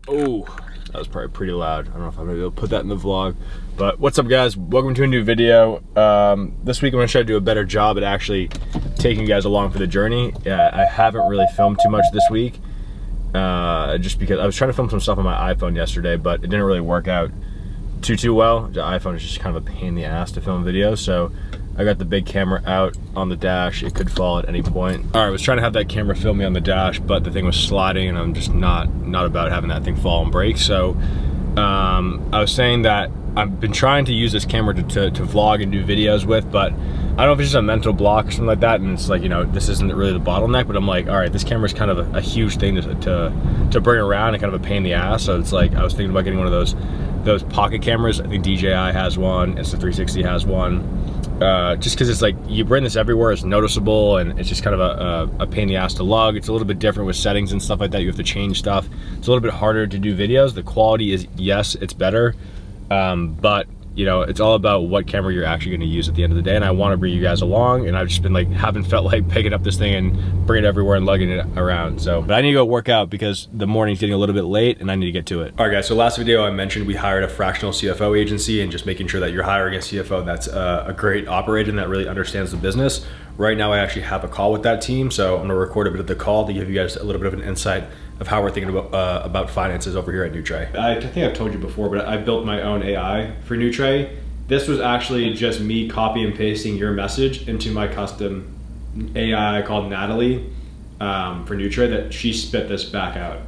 Oh, that was probably pretty loud. I don't know if I'm gonna be able to put that in the vlog. But what's up, guys? Welcome to a new video. This week I'm gonna try to do a better job at actually taking you guys along for the journey. I haven't really filmed too much this week, just because I was trying to film some stuff on my iPhone yesterday, but it didn't really work out too well. The iPhone is just kind of a pain in the ass to film videos, so I got the big camera out on the dash. It could fall at any point. All right, I was trying to have that camera film me on the dash, but the thing was sliding, and I'm just not about having that thing fall and break. So I was saying that I've been trying to use this camera to vlog and do videos with, but I don't know if it's just a mental block or something like that, and it's like, you know, this isn't really the bottleneck, but I'm like, all right, this camera is kind of a huge thing to bring around and kind of a pain in the ass. So it's like, I was thinking about getting one of those pocket cameras. I think DJI has one, Insta360 has one. Just because it's like, you bring this everywhere, it's noticeable, and it's just kind of a pain in the ass to lug. It's a little bit different with settings and stuff like that. You have to change stuff. It's a little bit harder to do videos. The quality is, yes, it's better, but you know, it's all about what camera you're actually going to use at the end of the day, and I want to bring you guys along, and I've just been like, haven't felt like picking up this thing and bringing it everywhere and lugging it around. So, but I need to go work out because the morning's getting a little bit late and I need to get to it. All right, guys, so last video I mentioned we hired a fractional CFO agency, and just making sure that you're hiring a CFO that's a great operator and that really understands the business. Right now I actually have a call with that team, so I'm gonna record a bit of the call to give you guys a little bit of an insight of how we're thinking about finances over here at Nutre. I think I've told you before, but I built my own AI for Nutre. This was actually just me copy and pasting your message into my custom AI called Natalie for Nutre, that she spit this back out.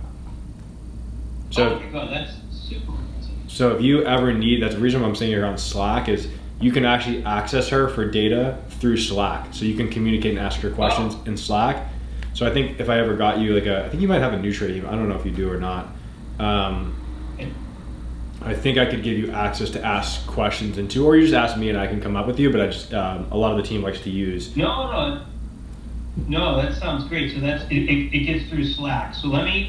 So, oh my God, that's super impressive. So if you ever need, that's the reason why I'm saying you're on Slack, is you can actually access her for data through Slack. So you can communicate and ask her questions in Slack. So I think if I ever got you like I think you might have a Nutre team. I don't know if you do or not. I think I could give you access to ask questions into, or you just ask me and I can come up with you, but I just, a lot of the team likes to use. No, that sounds great. So that's, it gets through Slack. So let me.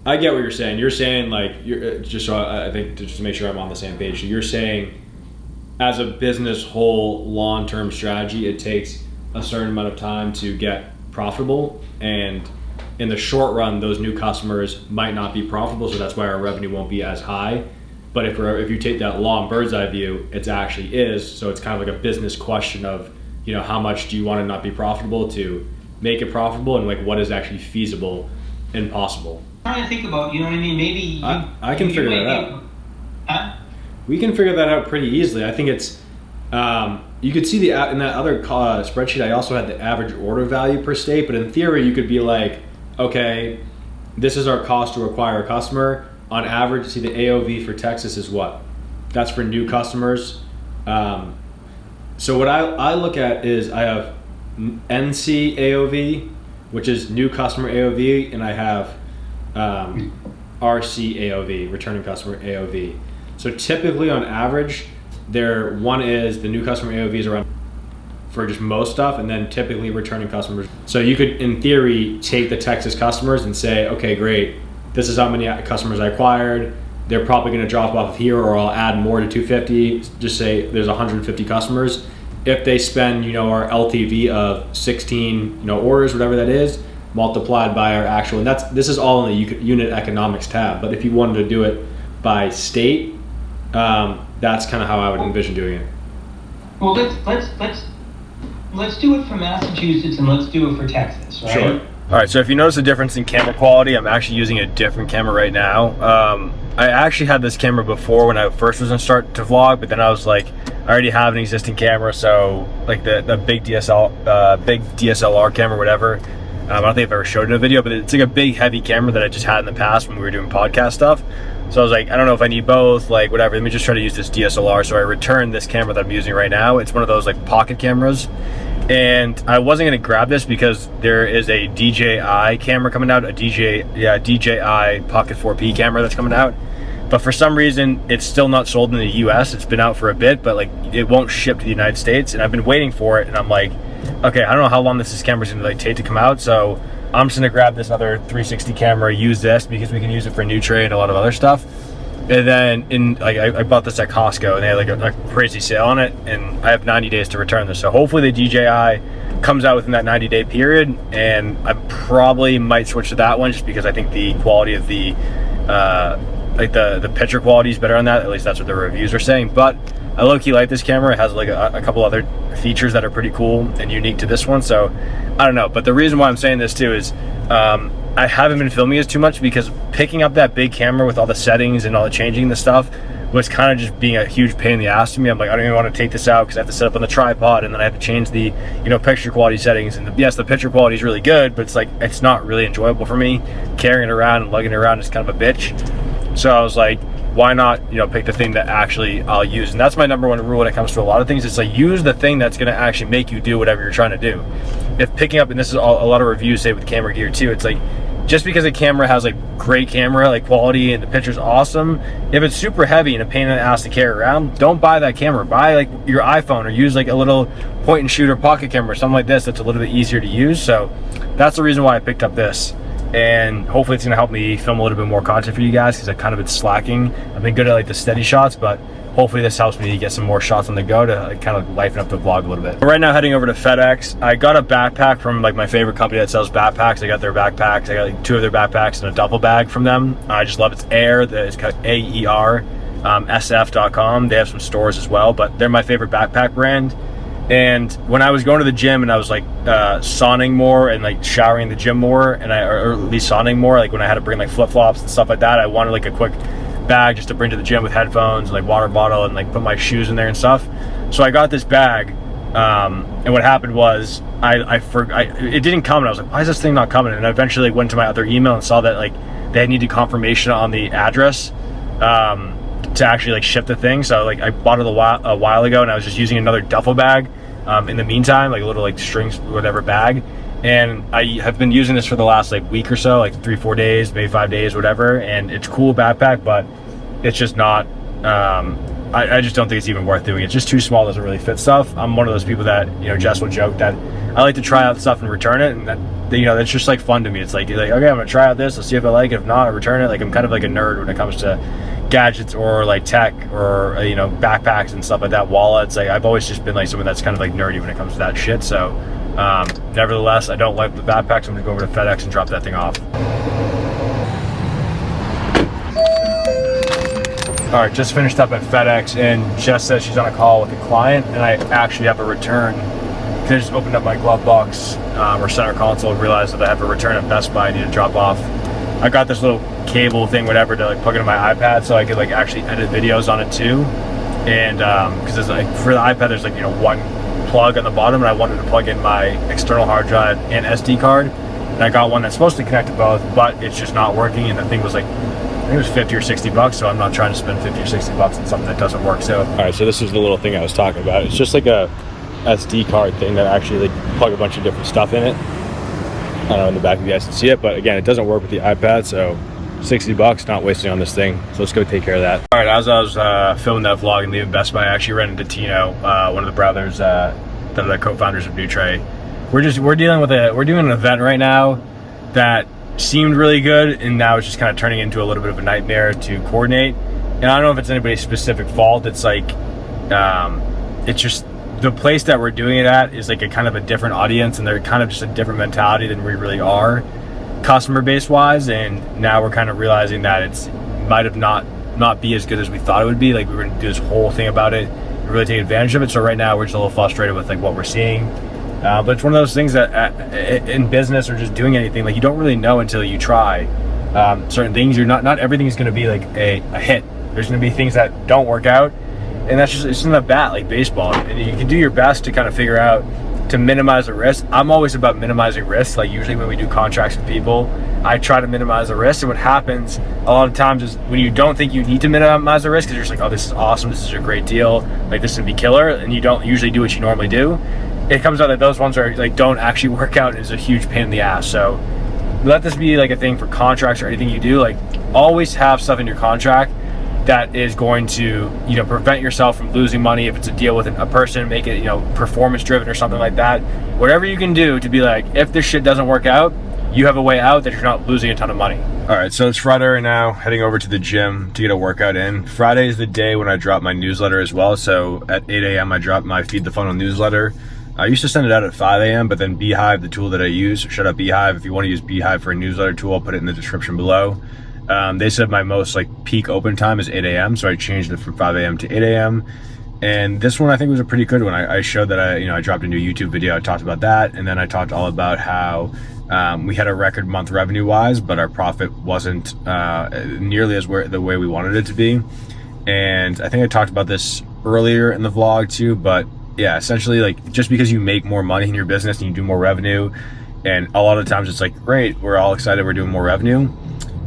I get what you're saying. You're saying like, just so I think just to make sure I'm on the same page. So you're saying as a business whole long-term strategy, it takes a certain amount of time to get profitable, and in the short run those new customers might not be profitable, so that's why our revenue won't be as high. But if you take that long bird's eye view, it actually is. So it's kind of like a business question of, you know, how much do you want to not be profitable to make it profitable, and like what is actually feasible and possible. I'm trying to think about, you know what I mean, maybe I can figure that out. Huh? We can figure that out pretty easily. I think it's you could see in that other spreadsheet, I also had the average order value per state, but in theory you could be like, okay, this is our cost to acquire a customer. On average, see the AOV for Texas is what? That's for new customers. So what I look at is I have NC AOV, which is new customer AOV, and I have RC AOV, returning customer AOV. So typically on average, one is the new customer AOVs around for just most stuff, and then typically returning customers. So you could, in theory, take the Texas customers and say, okay, great, this is how many customers I acquired. They're probably going to drop off here, or I'll add more to 250. Just say there's 150 customers. If they spend, you know, our LTV of 16, you know, orders, whatever that is, multiplied by our actual, and this is all in the unit economics tab. But if you wanted to do it by state, that's kind of how I would envision doing it. Well, let's do it for Massachusetts and let's do it for Texas, right? Sure. All right, so if you notice the difference in camera quality, I'm actually using a different camera right now. I actually had this camera before when I first was gonna start to vlog, but then I was like, I already have an existing camera, so like the big DSLR camera, whatever. I don't think I've ever showed it in a video, but it's like a big heavy camera that I just had in the past when we were doing podcast stuff. So I was like, I don't know if I need both, like whatever, let me just try to use this DSLR. So I returned this camera that I'm using right now. It's one of those like pocket cameras. And I wasn't gonna grab this because there is a DJI camera coming out, a DJI Pocket 4P camera that's coming out. But for some reason, it's still not sold in the US. It's been out for a bit, but like it won't ship to the United States. And I've been waiting for it, and I'm like, okay, I don't know how long this camera's gonna like take to come out. So I'm just gonna grab this other 360 camera, use this because we can use it for Nutre and a lot of other stuff. And then I bought this at Costco, and they had like a crazy sale on it, and I have 90 days to return this. So hopefully the DJI comes out within that 90-day period, and I probably might switch to that one just because I think the quality of the like the picture quality is better on that. At least that's what the reviews are saying. But I low-key like this camera. It has like a couple other features that are pretty cool and unique to this one. So I don't know. But the reason why I'm saying this too is I haven't been filming this too much because picking up that big camera with all the settings and all the changing the stuff was kind of just being a huge pain in the ass to me. I'm like, I don't even want to take this out because I have to set up on the tripod, and then I have to change the, picture quality settings. And yes, the picture quality is really good, but it's like, it's not really enjoyable for me. Carrying it around and lugging it around is kind of a bitch. So I was like, why not, pick the thing that actually I'll use? And that's my number one rule when it comes to a lot of things. It's like, use the thing that's going to actually make you do whatever you're trying to do. If picking up, and this is a lot of reviews say with camera gear too, it's like, just because a camera has like great camera like quality and the picture's awesome, if it's super heavy and a pain in the ass to carry around, don't buy that camera. Buy like your iPhone, or use like a little point and shoot or pocket camera or something like this that's a little bit easier to use. So that's the reason why I picked up this, and hopefully it's gonna help me film a little bit more content for you guys, because I've kind of been slacking. I've been good at like the steady shots, but hopefully this helps me get some more shots on the go to like, kind of liven up the vlog a little bit. Right now, heading over to FedEx. I got a backpack from like my favorite company that sells backpacks. I got their backpacks. I got like 2 of their backpacks and a duffel bag from them. I just love it. It's Air. It's called AER, SF.com. They have some stores as well, but they're my favorite backpack brand. And when I was going to the gym and I was like sauning more and like showering in the gym more, and or at least sauning more, like when I had to bring like flip-flops and stuff like that, I wanted like a quick bag just to bring to the gym with headphones, like water bottle, and like put my shoes in there and stuff. So I got this bag, and what happened was I forgot, it didn't come, and I was like, why is this thing not coming? And I eventually went to my other email and saw that like they needed confirmation on the address to actually like ship the thing. So like I bought it a while ago, and I was just using another duffel bag in the meantime, like a little like strings whatever bag. And I have been using this for the last like week or so, like 3-4 days, maybe 5 days, whatever. And it's a cool backpack, but it's just not, I just don't think it's even worth doing. It's just too small, doesn't really fit stuff. I'm one of those people that, Jess will joke that I like to try out stuff and return it. And that, that's just like fun to me. It's like, okay, I'm gonna try out this, let's see if I like it. If not, I return it. Like, I'm kind of like a nerd when it comes to gadgets or like tech or, backpacks and stuff like that, wallets. Like, I've always just been like someone that's kind of like nerdy when it comes to that shit. So, nevertheless, I don't like the backpacks. I'm gonna go over to FedEx and drop that thing off. All right, just finished up at FedEx, and Jess says she's on a call with a client, and I actually have a return. I just opened up my glove box or center console and realized that I have a return at Best Buy I need to drop off. I got this little cable thing, whatever, to like plug into my iPad so I could like actually edit videos on it too. And because there's like, for the iPad, there's like, one plug on the bottom, and I wanted to plug in my external hard drive and SD card. And I got one that's supposed to connect to both, but it's just not working. And the thing was like, I think it was 50 or 60 bucks. So I'm not trying to spend 50 or 60 bucks on something that doesn't work. So, all right, so this is the little thing I was talking about. It's just like a SD card thing that actually like plug a bunch of different stuff in it. I don't know in the back if you guys can see it, but again, it doesn't work with the iPad. So 60 bucks, not wasting on this thing. So let's go take care of that. All right, as I was filming that vlog and leaving Best Buy, I actually ran into Tino, one of the brothers that are the co-founders of Nutre. We're doing an event right now that seemed really good, and now it's just kind of turning into a little bit of a nightmare to coordinate. And I don't know if it's anybody's specific fault. It's like, it's just the place that we're doing it at is like a kind of a different audience, and they're kind of just a different mentality than we really are, customer base wise. And now we're kind of realizing that it's might have not be as good as we thought it would be. Like, we were gonna do this whole thing about it and really take advantage of it. So right now we're just a little frustrated with like what we're seeing. But it's one of those things that in business or just doing anything, like you don't really know until you try certain things. You're not everything is going to be like a hit. There's going to be things that don't work out, and that's just, it's in the bat, like baseball. And you can do your best to kind of figure out to minimize the risk. I'm always about minimizing risk. Like usually when we do contracts with people, I try to minimize the risk. And what happens a lot of times is when you don't think you need to minimize the risk, because you're just like, oh, this is awesome, this is a great deal, like this would be killer, and you don't usually do what you normally do. It comes out that those ones are like don't actually work out, and is a huge pain in the ass. So let this be like a thing for contracts or anything you do. Like, always have stuff in your contract that is going to, prevent yourself from losing money. If it's a deal with a person, make it, performance driven or something like that. Whatever you can do to be like, if this shit doesn't work out, you have a way out that you're not losing a ton of money. All right, so it's Friday right now, heading over to the gym to get a workout in. Friday is the day when I drop my newsletter as well. So at 8 a.m. I drop my Feed the Funnel newsletter. I used to send it out at 5 a.m., but then Beehive, the tool that I use, shut up Beehive. If you want to use Beehive for a newsletter tool, I'll put it in the description below. They said my most like peak open time is 8 a.m. So I changed it from 5 a.m. to 8 a.m. And this one I think was a pretty good one. I showed that I dropped a new YouTube video. I talked about that, and then I talked all about how we had a record month revenue wise, but our profit wasn't nearly as the way we wanted it to be. And I think I talked about this earlier in the vlog too, but yeah, essentially like just because you make more money in your business and you do more revenue, and a lot of the times it's like, great, we're all excited, we're doing more revenue.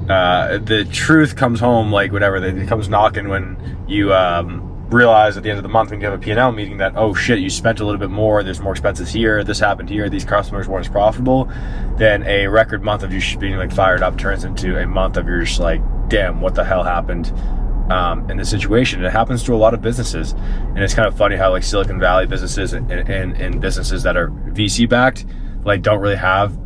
The truth comes home, like whatever, it comes knocking when you realize at the end of the month when you have a P&L meeting that, oh shit, you spent a little bit more, there's more expenses here, this happened here, these customers weren't as profitable. Then a record month of you being like fired up turns into a month of you're just like, damn, what the hell happened in this situation. It happens to a lot of businesses, and it's kind of funny how like Silicon Valley businesses and businesses that are VC backed like don't really have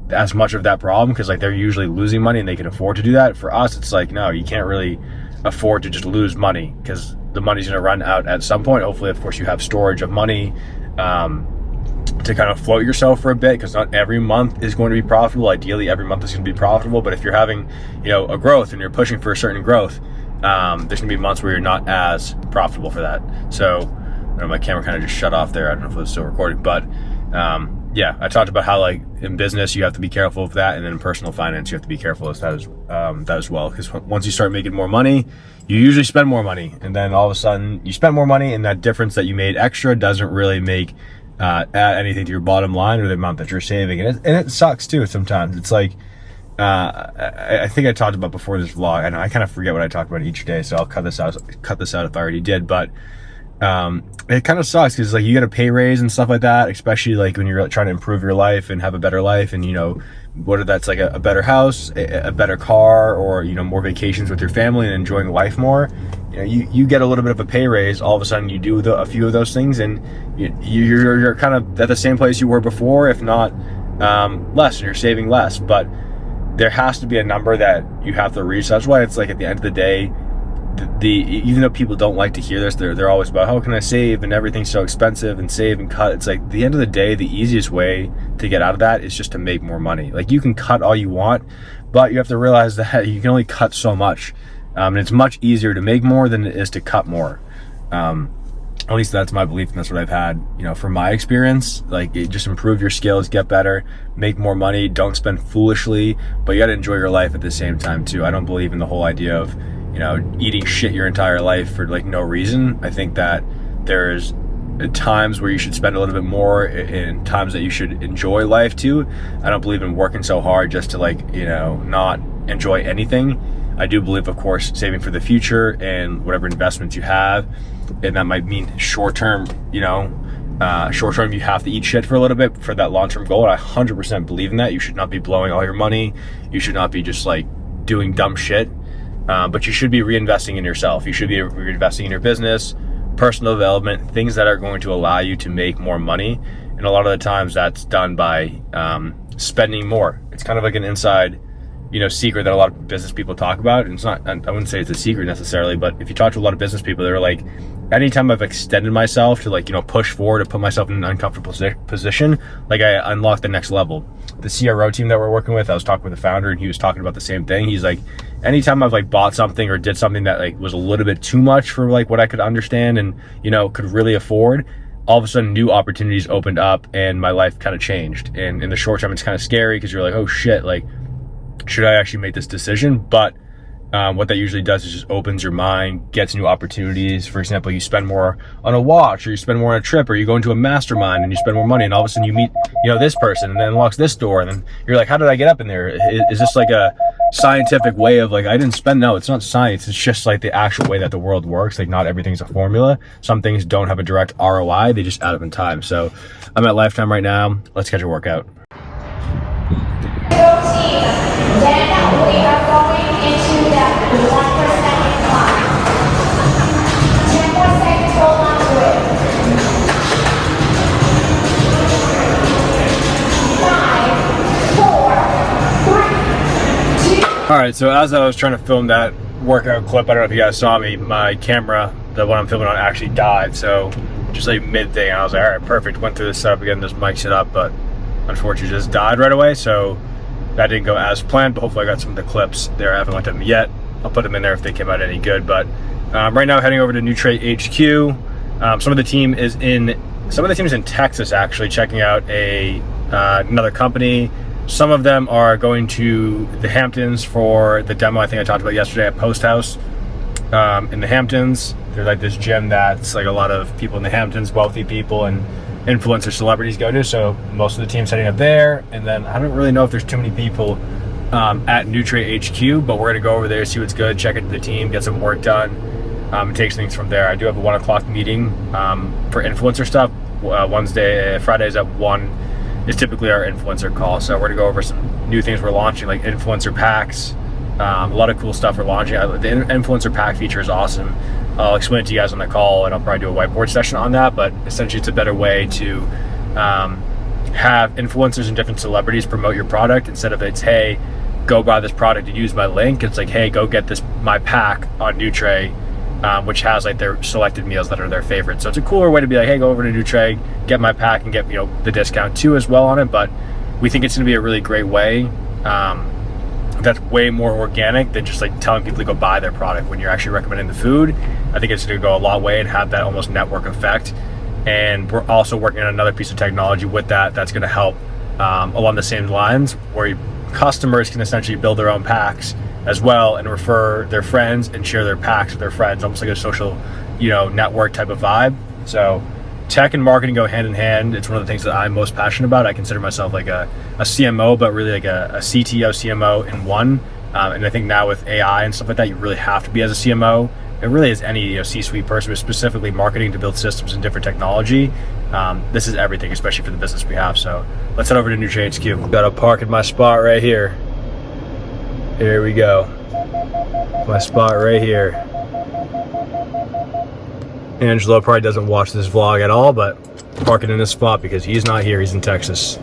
as much of that problem, because like they're usually losing money and they can afford to do that. For us, it's like, no, you can't really afford to just lose money, because the money's going to run out at some point. Hopefully, of course, you have storage of money to kind of float yourself for a bit, because not every month is going to be profitable. Ideally, every month is going to be profitable, but if you're having, a growth and you're pushing for a certain growth, there's going to be months where you're not as profitable for that. So, my camera kind of just shut off there. I don't know if it was still recording, but yeah, I talked about how like in business you have to be careful of that, and then in personal finance you have to be careful of that as well. Because once you start making more money, you usually spend more money, and then all of a sudden you spend more money, and that difference that you made extra doesn't really add anything to your bottom line or the amount that you're saving, and it sucks too sometimes. It's like I think I talked about before this vlog, and I kind of forget what I talked about each day, so I'll cut this out if I already did, but it kind of sucks because like you get a pay raise and stuff like that, especially like when you're trying to improve your life and have a better life, and whether that's like a better house, a better car, or more vacations with your family and enjoying life more. You get a little bit of a pay raise, all of a sudden you do a few of those things, and you're kind of at the same place you were before, if not less, and you're saving less. But there has to be a number that you have to reach. That's why it's like at the end of the day, even though people don't like to hear this, they're always about how can I save, and everything's so expensive, and save and cut. It's like, at the end of the day, the easiest way to get out of that is just to make more money. Like, you can cut all you want, but you have to realize that you can only cut so much, and it's much easier to make more than it is to cut more. At least that's my belief, and that's what I've had from my experience. Like, just improve your skills, get better, make more money, don't spend foolishly, but you got to enjoy your life at the same time too. I don't believe in the whole idea of eating shit your entire life for like no reason. I think that there's times where you should spend a little bit more, and times that you should enjoy life too. I don't believe in working so hard just to not enjoy anything. I do believe, of course, saving for the future and whatever investments you have, and that might mean short term you have to eat shit for a little bit for that long-term goal, and I 100% believe in that. You should not be blowing all your money. You should not be just like doing dumb shit. But you should be reinvesting in yourself. You should be reinvesting in your business, personal development, things that are going to allow you to make more money. And a lot of the times that's done by spending more. It's kind of like an inside, secret that a lot of business people talk about. And it's not, I wouldn't say it's a secret necessarily, but if you talk to a lot of business people, they're like, anytime I've extended myself to push forward, to put myself in an uncomfortable position, like I unlock the next level. The CRO team that we're working with, I was talking with the founder, and he was talking about the same thing. He's like, anytime I've bought something or did something that was a little bit too much for what I could understand and could really afford, all of a sudden new opportunities opened up and my life kind of changed. And in the short term, it's kind of scary because you're like, oh shit, should I actually make this decision? But what that usually does is just opens your mind, gets new opportunities. For example, you spend more on a watch, or you spend more on a trip, or you go into a mastermind and you spend more money, and all of a sudden you meet this person, and then unlocks this door, and then you're like, how did I get up in there? Is this like a scientific way of I didn't spend? No, it's not science. It's just like the actual way that the world works. Like, not everything's a formula. Some things don't have a direct ROI. They just add up in time. So I'm at Lifetime right now. Let's catch a workout. Then we are going into that 1% incline. 10 more seconds, hold on to it. 5, 4, 3, 2. All right, so as I was trying to film that workout clip, I don't know if you guys saw me, my camera, the one I'm filming on, actually died. So just like mid-thing, I was like, all right, perfect. Went through this setup again, this mic set up, but unfortunately just died right away. So That didn't go as planned, but hopefully I got some of the clips there. I haven't looked at them yet. I'll put them in there if they came out any good. But right now, heading over to Nutre HQ. Some of the team is in Texas, actually, checking out another company. Some of them are going to the Hamptons for the demo I think I talked about yesterday at Post House in the Hamptons. There's like this gym that's like a lot of people in the Hamptons, wealthy people and influencer celebrities go to. So most of the team's heading up there. And then I don't really know if there's too many people at Nutre HQ, but we're gonna go over there, see what's good, check into the team, get some work done, and take things from there. I do have a 1 o'clock meeting for influencer stuff. Fridays at 1 is typically our influencer call. So we're gonna go over some new things we're launching, like influencer packs. A lot of cool stuff we're launching. The influencer pack feature is awesome. I'll explain it to you guys on the call, and I'll probably do a whiteboard session on that, but essentially it's a better way to have influencers and different celebrities promote your product. Instead of it's, hey, go buy this product and use my link, it's like, hey, go get my pack on Nutre, which has like their selected meals that are their favorite. So it's a cooler way to be like, hey, go over to Nutre, get my pack and get the discount too as well on it. But we think it's going to be a really great way that's way more organic than just like telling people to go buy their product when you're actually recommending the food. I think it's going to go a long way and have that almost network effect. And we're also working on another piece of technology with that's going to help along the same lines, where customers can essentially build their own packs as well and refer their friends and share their packs with their friends, almost like a social network type of vibe. So tech and marketing go hand in hand. It's one of the things that I'm most passionate about. I consider myself like a CMO, but really like a CTO, CMO in one. And I think now with AI and stuff like that, you really have to be as a CMO. It really is any C-suite person, but specifically marketing to build systems and different technology. This is everything, especially for the business we have. So let's head over to Nutre HQ. Got to park in my spot right here. Here we go. My spot right here. Angelo probably doesn't watch this vlog at all, but parking in this spot because he's not here. He's in Texas.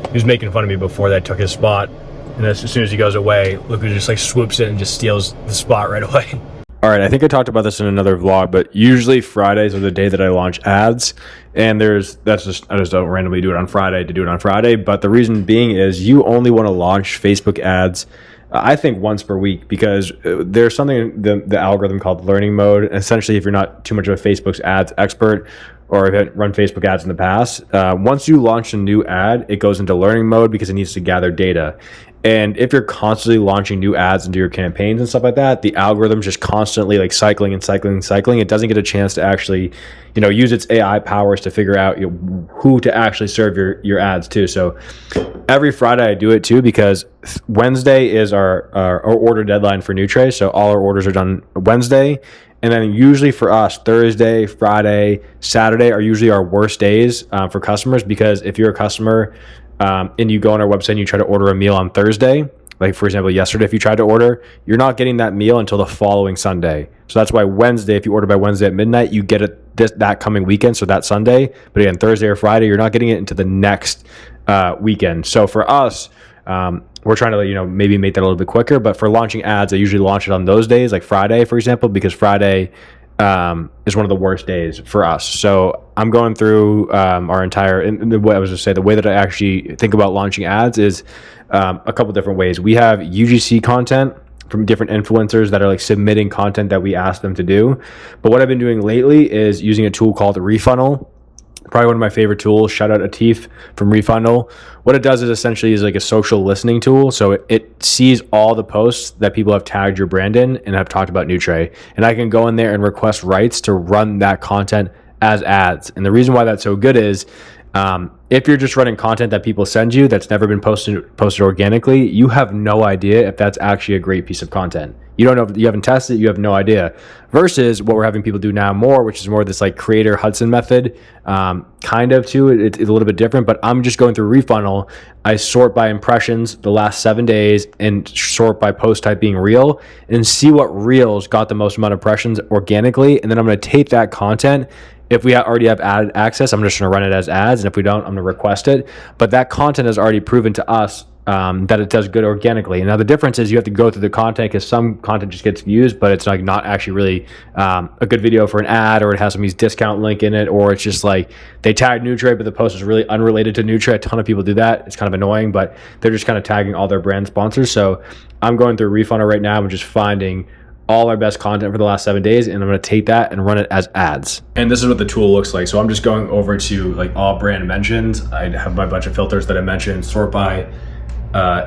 He was making fun of me before that I took his spot. And as soon as he goes away, Luca just like swoops in and just steals the spot right away. All right, I think I talked about this in another vlog, but usually Fridays are the day that I launch ads. And I just don't randomly do it on Friday to do it on Friday. But the reason being is you only want to launch Facebook ads I think once per week, because there's something, the algorithm called learning mode. Essentially, if you're not too much of a Facebook's ads expert or have run Facebook ads in the past, once you launch a new ad, it goes into learning mode because it needs to gather data. And if you're constantly launching new ads into your campaigns and stuff like that, the algorithm's just constantly like cycling. It doesn't get a chance to actually, use its AI powers to figure out who to actually serve your ads to. So every Friday I do it too, because Wednesday is our order deadline for Nutre. So all our orders are done Wednesday. And then usually for us, Thursday, Friday, Saturday are usually our worst days for customers, because if you're a customer and you go on our website and you try to order a meal on Thursday, like for example, yesterday, if you tried to order, you're not getting that meal until the following Sunday. So that's why Wednesday, if you order by Wednesday at midnight, you get it that coming weekend, so that Sunday. But again, Thursday or Friday, you're not getting it into the next weekend. So for us, we're trying to maybe make that a little bit quicker. But for launching ads, I usually launch it on those days, like Friday, for example, because Friday is one of the worst days for us. So I'm going through our entire, and the way that I actually think about launching ads is a couple different ways. We have UGC content from different influencers that are like submitting content that we ask them to do. But what I've been doing lately is using a tool called Refunnel. Probably one of my favorite tools. Shout out Atif from Refunnel. What it does is essentially is like a social listening tool. So it sees all the posts that people have tagged your brand in and have talked about Nutre. And I can go in there and request rights to run that content as ads. And the reason why that's so good is if you're just running content that people send you that's never been posted organically, you have no idea if that's actually a great piece of content. You don't know, if you haven't tested it, you have no idea. Versus what we're having people do now more, which is more this like creator Hudson method, kind of too. It's a little bit different, but I'm just going through Refunnel. I sort by impressions the last 7 days and sort by post type being reel and see what reels got the most amount of impressions organically. And then I'm going to tape that content. If we already have ad access, I'm just going to run it as ads. And if we don't, I'm going to request it. But that content has already proven to us that it does good organically. And now the difference is you have to go through the content, because some content just gets views, but it's like not actually really a good video for an ad, or it has somebody's discount link in it, or it's just like they tag Nutre, but the post is really unrelated to Nutre. A ton of people do that. It's kind of annoying, but they're just kind of tagging all their brand sponsors. So I'm going through Refunder right now and just finding all our best content for the last 7 days, and I'm going to take that and run it as ads. And this is what the tool looks like. So I'm just going over to like all brand mentions. I have my bunch of filters that I mentioned, sort by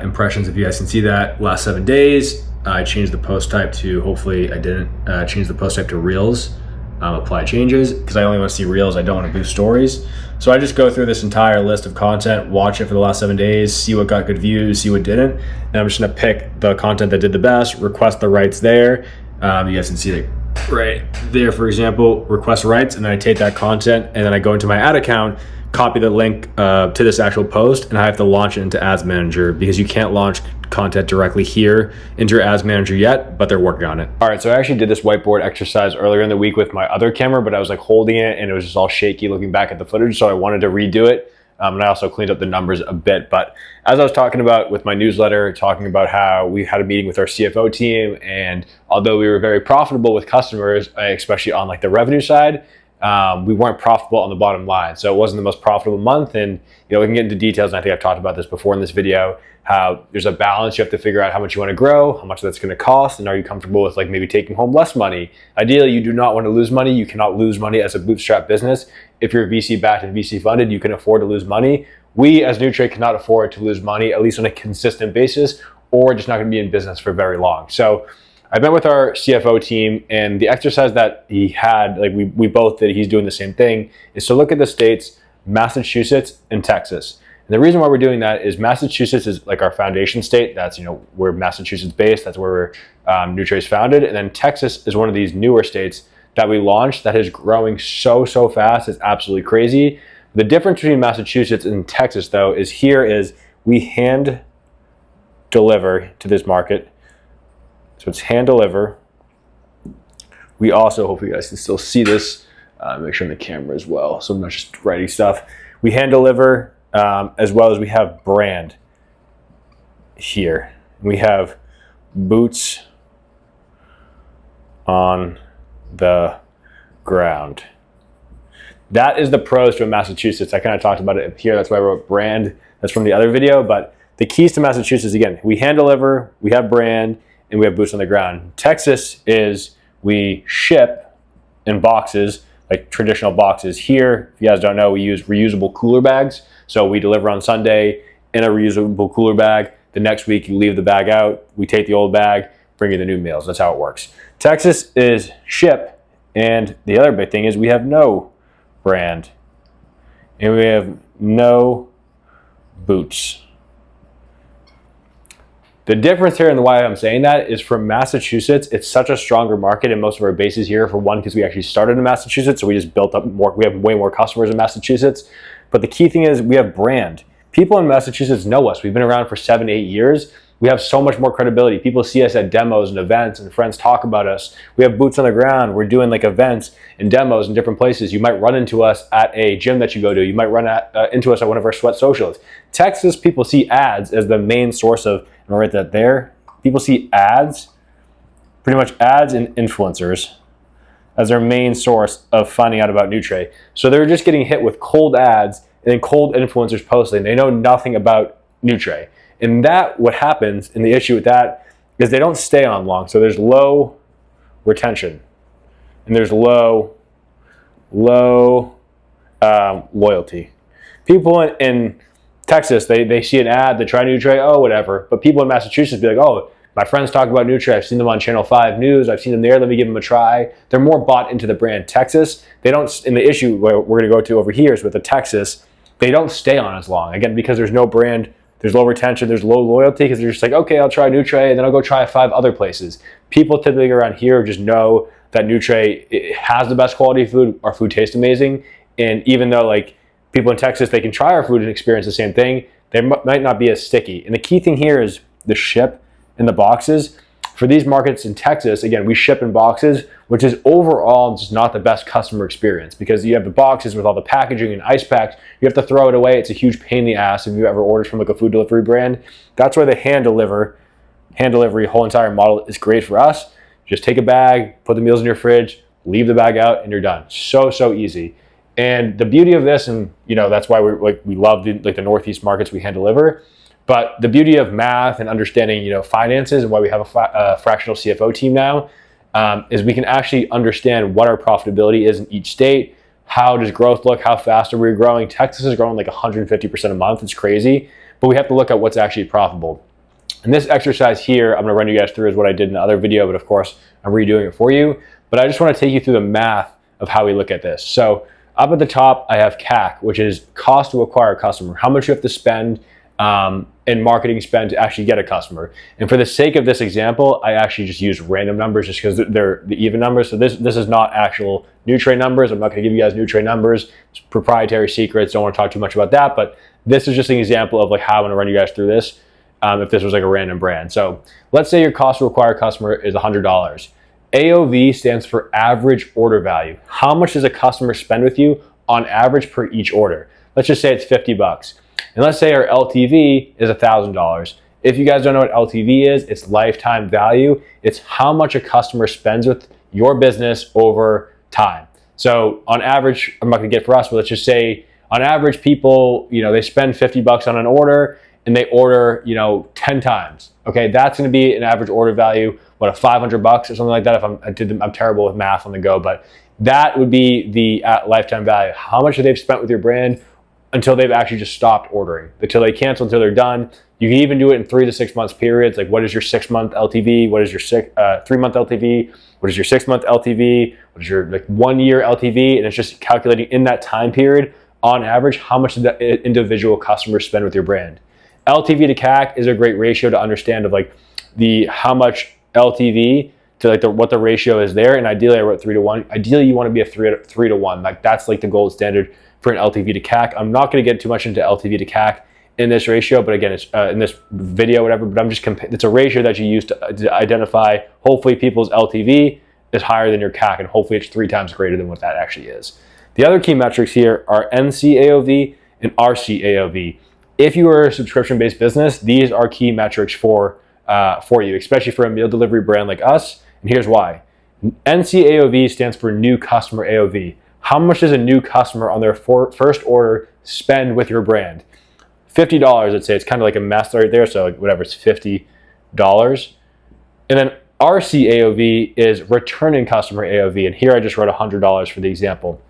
impressions, if you guys can see that. Last 7 days, I changed the post type to, hopefully I didn't change the post type to reels. Apply changes, because I only want to see reels. I don't want to boost stories. So I just go through this entire list of content, watch it for the last 7 days, see what got good views, see what didn't, and I'm just gonna pick the content that did the best, request the rights there. You guys can see it right there, for example, request rights, and then I take that content and then I go into my ad account, copy the link to this actual post, and I have to launch it into Ads Manager, because you can't launch content directly here into your Ads Manager yet, but they're working on it. All right, so I actually did this whiteboard exercise earlier in the week with my other camera, but I was like holding it and it was just all shaky looking back at the footage, so I wanted to redo it. And I also cleaned up the numbers a bit. But as I was talking about with my newsletter, talking about how we had a meeting with our CFO team, and although we were very profitable with customers, especially on like the revenue side, we weren't profitable on the bottom line. So it wasn't the most profitable month. And you know, we can get into details, and I think I've talked about this before in this video, how there's a balance. You have to figure out how much you want to grow, how much that's going to cost, and are you comfortable with like maybe taking home less money? Ideally, you do not want to lose money. You cannot lose money as a bootstrap business. If you're VC backed and VC funded, you can afford to lose money. We as Nutre cannot afford to lose money, at least on a consistent basis, or just not going to be in business for very long. So I met with our CFO team, and the exercise that he had, like we both did, he's doing the same thing, is to look at the states, Massachusetts and Texas. And the reason why we're doing that is Massachusetts is like our foundation state. That's, you know, we're Massachusetts based. That's where Nutre is founded. And then Texas is one of these newer states that we launched that is growing so fast. It's absolutely crazy. The difference between Massachusetts and Texas, though, is here is we hand deliver to this market. So it's hand deliver. We also, hopefully you guys can still see this, make sure in the camera as well, so I'm not just writing stuff. We hand deliver, as well as we have brand here. We have boots on the ground. That is the pros to Massachusetts. I kind of talked about it here. That's why I wrote brand. That's from the other video. But the keys to Massachusetts, again, we hand deliver, we have brand, and we have boots on the ground. Texas is we ship in boxes, like traditional boxes. Here, if you guys don't know, we use reusable cooler bags. So we deliver on Sunday in a reusable cooler bag. The next week, you leave the bag out. We take the old bag, bring you the new meals. That's how it works. Texas is ship. And the other big thing is we have no brand. And we have no boots. The difference here and why I'm saying that is from Massachusetts, it's such a stronger market in most of our bases here. For one, because we actually started in Massachusetts, so we just built up more, we have way more customers in Massachusetts. But the key thing is we have brand. People in Massachusetts know us. We've been around for 7-8 years. We have so much more credibility. People see us at demos and events, and friends talk about us. We have boots on the ground. We're doing like events and demos in different places. You might run into us at a gym that you go to. You might run into us at one of our sweat socials. Texas, people see ads as the main source of, and I'll write that there. People see ads, pretty much ads and influencers as their main source of finding out about Nutre. So they're just getting hit with cold ads and then cold influencers posting. They know nothing about Nutre. And that, what happens, and the issue with that is they don't stay on long. So there's low retention and there's low loyalty. People in Texas, they see an ad, they try Nutre, oh, whatever. But people in Massachusetts be like, oh, my friends talk about Nutre. I've seen them on Channel 5 News. I've seen them there. Let me give them a try. They're more bought into the brand. Texas, they don't, and the issue where we're going to go to over here is with the Texas, they don't stay on as long. Again, because there's no brand, there's low retention, there's low loyalty, because they're just like, okay, I'll try Nutre, and then I'll go try 5 other places. People typically around here just know that Nutre has the best quality food. Our food tastes amazing. And even though like people in Texas, they can try our food and experience the same thing, they might not be as sticky. And the key thing here is the ship in the boxes. For these markets in Texas, again, we ship in boxes, which is overall just not the best customer experience because you have the boxes with all the packaging and ice packs. You have to throw it away. It's a huge pain in the ass if you ever ordered from like a food delivery brand. That's why the hand delivery whole entire model is great for us. Just take a bag, put the meals in your fridge, leave the bag out, and you're done. So easy. And the beauty of this, and that's why we love the Northeast markets we hand deliver. But the beauty of math and understanding, finances, and why we have a fractional CFO team now, is we can actually understand what our profitability is in each state. How does growth look? How fast are we growing? Texas is growing like 150% a month. It's crazy. But we have to look at what's actually profitable. And this exercise here, I'm going to run you guys through is what I did in the other video, but of course, I'm redoing it for you. But I just want to take you through the math of how we look at this. So up at the top, I have CAC, which is cost to acquire a customer. How much you have to spend in marketing spend to actually get a customer. And for the sake of this example, I actually just use random numbers just because they're the even numbers. So this is not actual Nutre numbers. I'm not going to give you guys Nutre numbers. It's proprietary secrets. Don't want to talk too much about that. But this is just an example of like how I'm going to run you guys through this if this was like a random brand. So let's say your cost to acquire a customer is $100. AOV stands for average order value. How much does a customer spend with you on average per each order? Let's just say it's $50. And let's say our LTV is $1,000. If you guys don't know what LTV is, it's lifetime value. It's how much a customer spends with your business over time. So on average, I'm not gonna get for us, but let's just say on average people, they spend $50 on an order and they order, 10 times. Okay, that's gonna be an average order value, what, $500 or something like that. I'm terrible with math on the go, but that would be the lifetime value. How much have they spent with your brand until they've actually just stopped ordering, until they cancel, until they're done. You can even do it in 3 to 6 months periods. Like what is your 6-month LTV? What is your 3-month LTV? What is your 6-month LTV? What is your 1 year LTV? And it's just calculating in that time period, on average, how much did the individual customer spend with your brand. LTV to CAC is a great ratio to understand of how much LTV to what the ratio is there. And ideally I wrote 3 to 1. Ideally you want to be a 3 to 1. That's the gold standard for an LTV to CAC. I'm not going to get too much into LTV to CAC in this ratio, but again, it's in this video, whatever, but I'm just it's a ratio that you use to identify, hopefully people's LTV is higher than your CAC, and hopefully it's 3 times greater than what that actually is. The other key metrics here are NCAOV and RCAOV. If you are a subscription-based business, these are key metrics for you, especially for a meal delivery brand like us, and here's why. NCAOV stands for new customer AOV. How much does a new customer on their first order spend with your brand? $50, let's say. It's kind of like a mess right there, so whatever, it's $50. And then RCAOV is returning customer AOV, and here I just wrote $100 for the example.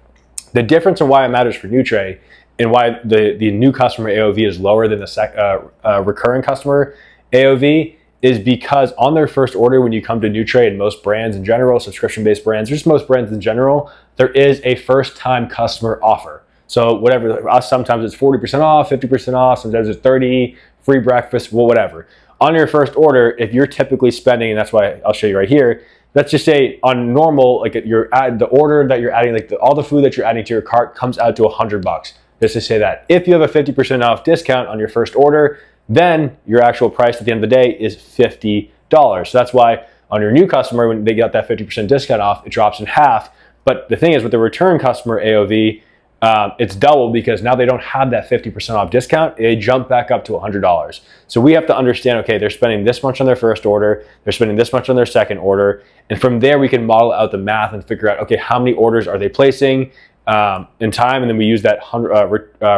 The difference in why it matters for Nutre and why the new customer AOV is lower than the recurring customer AOV is because on their first order, when you come to Nutre and most brands in general, subscription-based brands, just most brands in general, there is a first-time customer offer. So whatever, us sometimes it's 40% off, 50% off, sometimes it's 30, free breakfast, well, whatever. On your first order, if you're typically spending, and that's why I'll show you right here, let's just say on normal, the order that you're adding, all the food that you're adding to your cart comes out to $100. Just to say that. If you have a 50% off discount on your first order, then your actual price at the end of the day is $50. So that's why on your new customer, when they get that 50% discount off, it drops in half. But the thing is with the return customer AOV, it's double because now they don't have that 50% off discount. They jump back up to $100. So we have to understand, okay, they're spending this much on their first order, they're spending this much on their second order. And from there, we can model out the math and figure out, okay, how many orders are they placing in time? And then we use that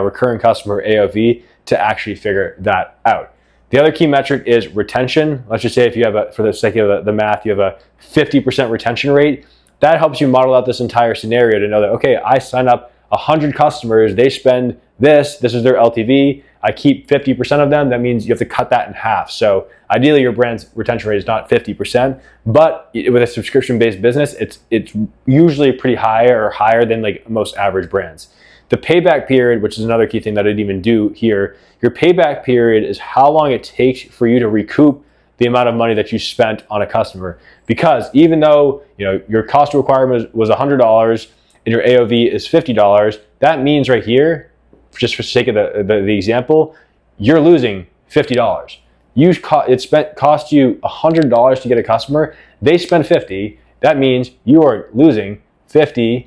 recurring customer AOV to actually figure that out. The other key metric is retention. Let's just say if you have for the sake of the math, you have a 50% retention rate. That helps you model out this entire scenario to know that, okay, I sign up 100 customers, they spend this is their LTV, I keep 50% of them, that means you have to cut that in half. So ideally your brand's retention rate is not 50%, but with a subscription-based business, it's usually pretty high or higher than most average brands. The payback period, which is another key thing that I didn't even do here, your payback period is how long it takes for you to recoup the amount of money that you spent on a customer. Because even though your cost to acquire was $100 and your AOV is $50, that means right here, just for the sake of the example, you're losing $50. cost you $100 to get a customer, they spend 50, that means you are losing $50.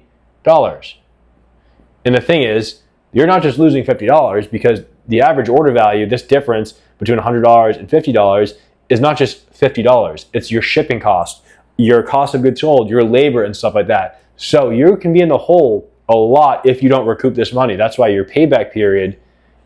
And the thing is, you're not just losing $50 because the average order value, this difference between $100 and $50 is not just $50. It's your shipping cost, your cost of goods sold, your labor and stuff like that. So you can be in the hole a lot if you don't recoup this money. That's why your payback period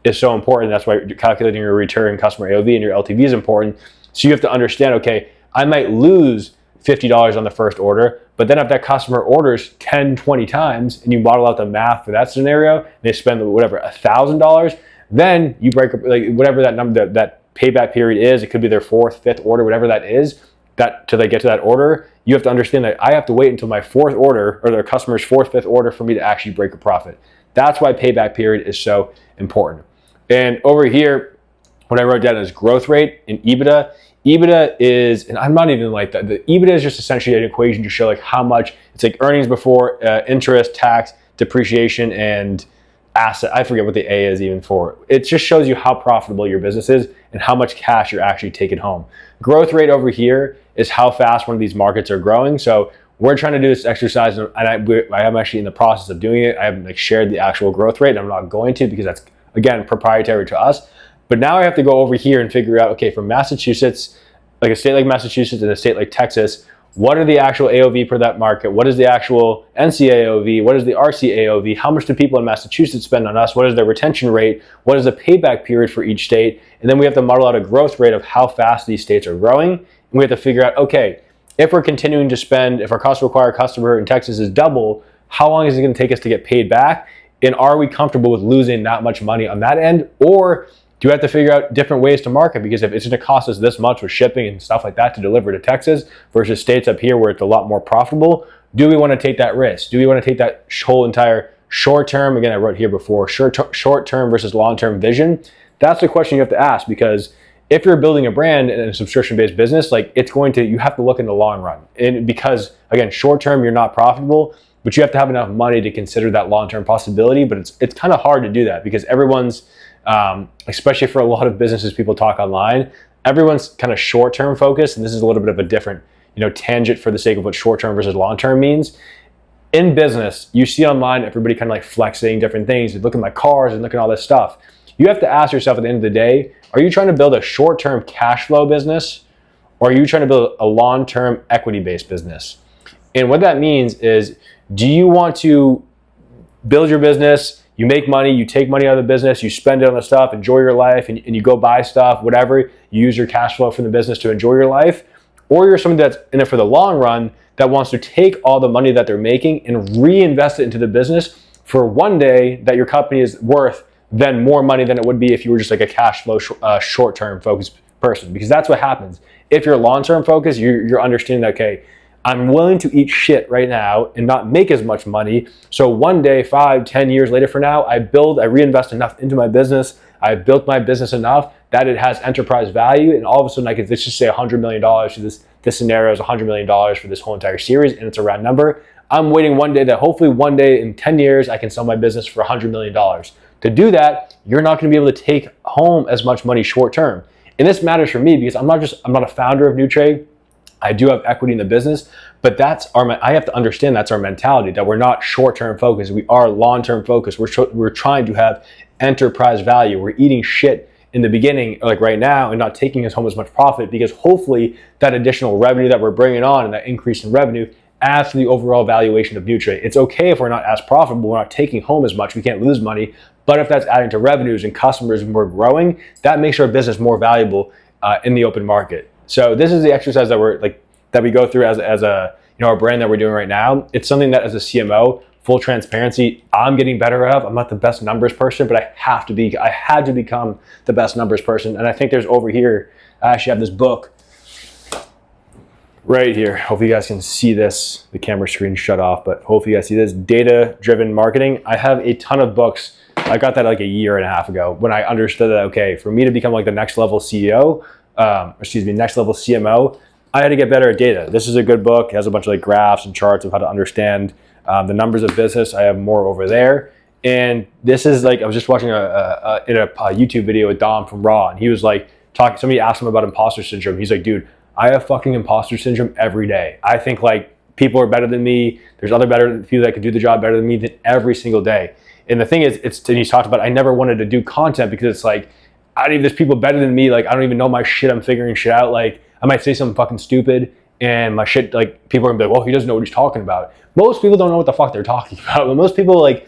is so important. That's why calculating your return customer AOV and your LTV is important. So you have to understand, okay, I might lose $50 on the first order, but then if that customer orders 10, 20 times and you model out the math for that scenario, and they spend whatever, $1,000, then you break up, like whatever that number, that payback period is, it could be their fourth, fifth order, whatever that is, that till they get to that order, you have to understand that I have to wait until my fourth order or their customer's fourth, fifth order for me to actually break a profit. That's why payback period is so important. And over here, what I wrote down is growth rate and EBITDA. EBITDA is, and I'm not even like that, the EBITDA is just essentially an equation to show like how much, it's like earnings before interest, tax, depreciation, and asset. I forget what the A is even for. It just shows you how profitable your business is and how much cash you're actually taking home. Growth rate over here is how fast one of these markets are growing. So we're trying to do this exercise, and I am actually in the process of doing it. I haven't like shared the actual growth rate, and I'm not going to because that's, again, proprietary to us. But now I have to go over here and figure out, okay, from Massachusetts, like a state like Massachusetts and a state like Texas, what are the actual AOV per that market? What is the actual NC AOV? What is the RC AOV? How much do people in Massachusetts spend on us? What is their retention rate? What is the payback period for each state? And then we have to model out a growth rate of how fast these states are growing. And we have to figure out, okay, if we're continuing to spend, if our cost to acquire a customer in Texas is double, how long is it going to take us to get paid back? And are we comfortable with losing that much money on that end? Or do we have to figure out different ways to market? Because if it's going to cost us this much with shipping and stuff like that to deliver to Texas versus states up here where it's a lot more profitable, do we want to take that risk? Do we want to take that whole entire short-term, again, I wrote here before, short-term versus long-term vision? That's the question you have to ask, because if you're building a brand in a subscription-based business, like you have to look in the long run. And because, again, short-term, you're not profitable, but you have to have enough money to consider that long-term possibility. But it's kind of hard to do that because everyone's, especially for a lot of businesses people talk online, everyone's kind of short-term focused, and this is a little bit of a different, tangent for the sake of what short-term versus long-term means. In business, you see online everybody kind of like flexing different things. You look at my cars and look at all this stuff. You have to ask yourself at the end of the day, are you trying to build a short-term cash flow business, or are you trying to build a long-term equity-based business? And what that means is, do you want to build your business, you make money, you take money out of the business, you spend it on the stuff, enjoy your life, and you go buy stuff, whatever, you use your cash flow from the business to enjoy your life? Or you're somebody that's in it for the long run that wants to take all the money that they're making and reinvest it into the business for one day that your company is worth then more money than it would be if you were just like a cash flow short-term focused person. Because that's what happens. If you're long-term focused, you're understanding that, okay, I'm willing to eat shit right now and not make as much money. So one day, 5, 10 years later from now, I reinvest enough into my business. I've built my business enough that it has enterprise value. And all of a sudden let's just say $100 million to this scenario is $100 million for this whole entire series, and it's a round number. I'm waiting one day that hopefully one day in 10 years, I can sell my business for $100 million. To do that, you're not going to be able to take home as much money short term. And this matters for me because I'm not a founder of Nutre. I do have equity in the business, but I have to understand that's our mentality, that we're not short-term focused. We are long-term focused. We're trying to have enterprise value. We're eating shit in the beginning, like right now, and not taking us home as much profit, because hopefully that additional revenue that we're bringing on and that increase in revenue adds to the overall valuation of Nutre. It's okay if we're not as profitable, we're not taking home as much, we can't lose money, but if that's adding to revenues and customers and we're growing, that makes our business more valuable in the open market. So this is the exercise that we go through as our brand that we're doing right now. It's something that as a CMO, full transparency, I'm getting better at. I'm not the best numbers person, but I had to become the best numbers person. And I think there's over here, I actually have this book right here. Hopefully you guys can see this. The camera screen shut off, but hopefully you guys see this. Data-driven marketing. I have a ton of books. I got that like a year and a half ago when I understood that, okay, for me to become like the next level CEO, next level CMO, I had to get better at data. This is a good book. It has a bunch of like graphs and charts of how to understand the numbers of business. I have more over there. And this is like, I was just watching a YouTube video with Dom from Raw, and he was like, somebody asked him about imposter syndrome. He's like, dude, I have fucking imposter syndrome every day. I think like people are better than me. There's other people that can do the job better than me than every single day. And the thing is, and he's talked about, I never wanted to do content because it's like, there's people better than me. Like, I don't even know my shit. I'm figuring shit out. Like, I might say something fucking stupid and my shit, like, people are gonna be like, well, he doesn't know what he's talking about. Most people don't know what the fuck they're talking about. But most people like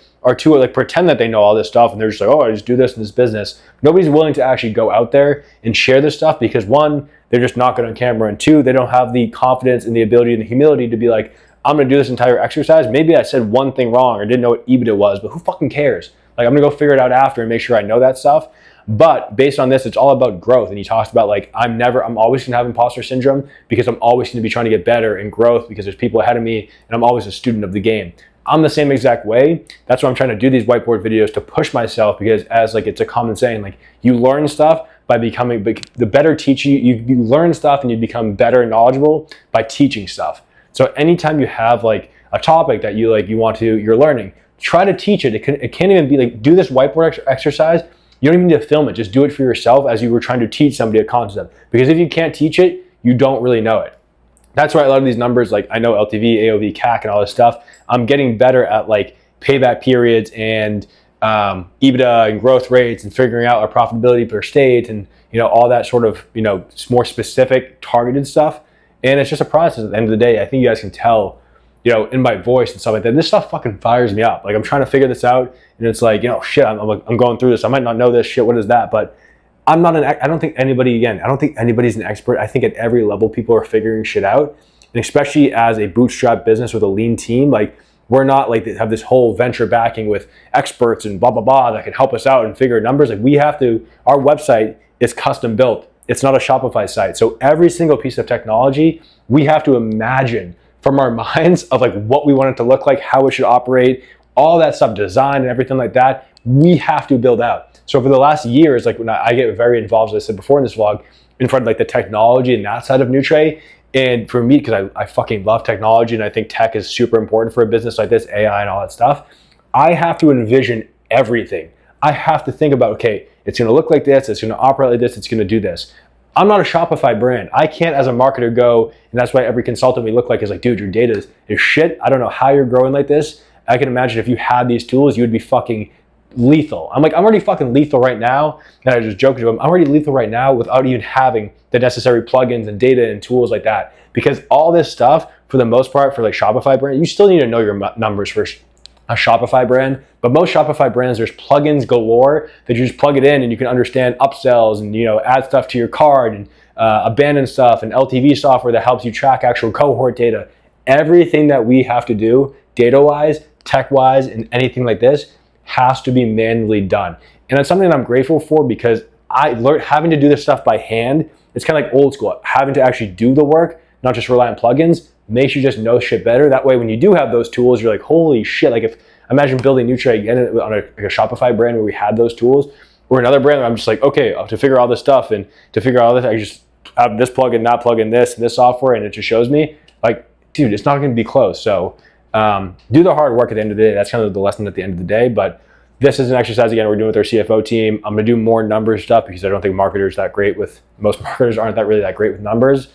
pretend that they know all this stuff and they're just like, oh, I just do this in this business. Nobody's willing to actually go out there and share this stuff because one, they're just not good on camera, and two, they don't have the confidence and the ability and the humility to be like, I'm gonna do this entire exercise. Maybe I said one thing wrong or didn't know what EBITDA was, but who fucking cares? Like, I'm gonna go figure it out after and make sure I know that stuff. But based on this, it's all about growth. And he talks about like, I'm always gonna have imposter syndrome because I'm always gonna be trying to get better in growth because there's people ahead of me and I'm always a student of the game. I'm the same exact way. That's why I'm trying to do these whiteboard videos to push myself, because as like, it's a common saying, like you learn stuff by becoming, the better teacher, you learn stuff and you become better and knowledgeable by teaching stuff. So anytime you have like a topic that you're learning, try to teach it. It can't even be like, do this whiteboard exercise. You don't even need to film it. Just do it for yourself as you were trying to teach somebody a concept. Because if you can't teach it, you don't really know it. That's why a lot of these numbers, like I know LTV, AOV, CAC, and all this stuff, I'm getting better at like payback periods and EBITDA and growth rates and figuring out our profitability per state and, you know, all that sort of, you know, more specific targeted stuff. And it's just a process at the end of the day. I think you guys can tell, you know, in my voice and stuff like that. This stuff fucking fires me up. Like I'm trying to figure this out and it's like, you know, shit, I'm going through this. I might not know this shit. What is that? But I don't think anybody's an expert. I think at every level, people are figuring shit out. And especially as a bootstrap business with a lean team, like we're not like they have this whole venture backing with experts and blah, blah, blah that can help us out and figure numbers. Like we have to, our website is custom built. It's not a Shopify site. So every single piece of technology, we have to imagine from our minds of like what we want it to look like, how it should operate, all that stuff, design and everything like that, we have to build out. So for the last years, like when I get very involved, as I said before in this vlog, in front of like the technology and that side of Nutre. And for me, because I fucking love technology and I think tech is super important for a business like this, AI and all that stuff, I have to envision everything. I have to think about, okay, it's gonna look like this, it's gonna operate like this, it's gonna do this. I'm not a Shopify brand. I can't as a marketer go, and that's why every consultant we look like is like, dude, your data is shit. I don't know how you're growing like this. I can imagine if you had these tools, you would be fucking lethal. I'm already fucking lethal right now. And I just joked to him, I'm already lethal right now without even having the necessary plugins and data and tools like that. Because all this stuff, for the most part, for like Shopify brand, you still need to know your numbers for a Shopify brand. But most Shopify brands, there's plugins galore that you just plug it in and you can understand upsells and, you know, add stuff to your card and abandon stuff and LTV software that helps you track actual cohort data. Everything that we have to do data-wise, tech-wise, and anything like this has to be manually done. And that's something that I'm grateful for because I learned having to do this stuff by hand. It's kind of like old school, having to actually do the work, not just rely on plugins, makes you just know shit better. That way, when you do have those tools, you're like, holy shit. Like if, imagine building Nutre again on a Shopify brand where we had those tools, or another brand where I'm just like, okay, to figure all this stuff and to figure all this, I just have this plugin, that plugin, this, and this software, and it just shows me, like, dude, it's not gonna be close. So do the hard work at the end of the day. That's kind of the lesson at the end of the day. But this is an exercise, again, we're doing with our CFO team. I'm gonna do more numbers stuff because I don't think marketers that great with, most marketers aren't that really that great with numbers.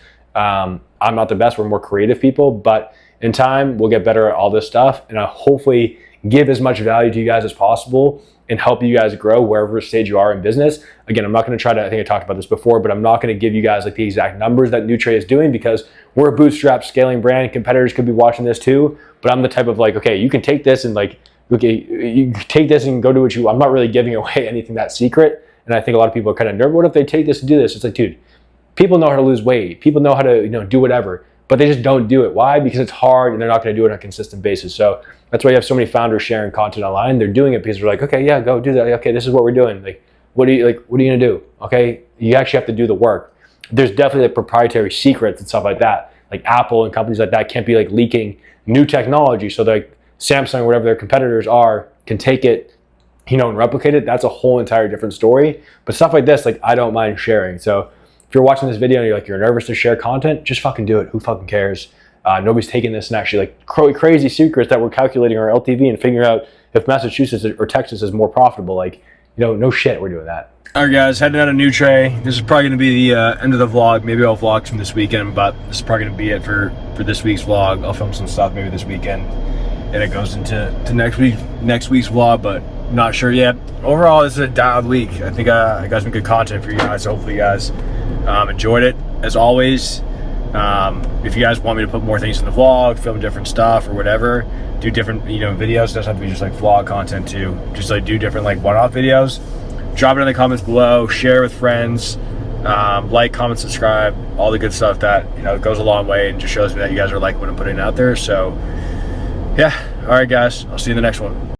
I'm not the best, we're more creative people, but in time, we'll get better at all this stuff. And I'll hopefully give as much value to you guys as possible and help you guys grow wherever stage you are in business. Again, I'm not gonna try to, I think I talked about this before, but I'm not gonna give you guys like the exact numbers that Nutre is doing because we're a bootstrap scaling brand. Competitors could be watching this too, but I'm the type of like, okay, you can take this and like, okay, you take this and go do what you want. I'm not really giving away anything that's secret. And I think a lot of people are kind of nervous. What if they take this and do this? It's like, dude, people know how to lose weight. People know how to, you know, do whatever, but they just don't do it. Why? Because it's hard and they're not going to do it on a consistent basis. So that's why you have so many founders sharing content online. They're doing it because they're like, okay, yeah, go do that. Okay, this is what we're doing. Like, what are you going to do? Okay, you actually have to do the work. There's definitely like proprietary secrets and stuff like that. Like Apple and companies like that can't be like leaking new technology. So like Samsung, whatever their competitors are, can take it, you know, and replicate it. That's a whole entire different story. But stuff like this, like I don't mind sharing. So if you're watching this video and you're like, you're nervous to share content, just fucking do it. Who fucking cares? Nobody's taking this and actually like crazy secrets that we're calculating our LTV and figuring out if Massachusetts or Texas is more profitable. Like, no shit, we're doing that. All right, guys, heading out of Nutre. This is probably going to be the end of the vlog. Maybe I'll vlog from this weekend, but this is probably going to be it for this week's vlog. I'll film some stuff maybe this weekend, and it goes into next week's vlog, but not sure yet. Overall, this is a dialed week. I think I got some good content for you guys. So hopefully you guys enjoyed it. As always, if you guys want me to put more things in the vlog, film different stuff or whatever, do different videos. It doesn't have to be just like vlog content too. Just like do different like one-off videos. Drop it in the comments below. Share with friends. Like, comment, subscribe. All the good stuff that it goes a long way and just shows me that you guys are liking what I'm putting out there. So yeah. All right, guys. I'll see you in the next one.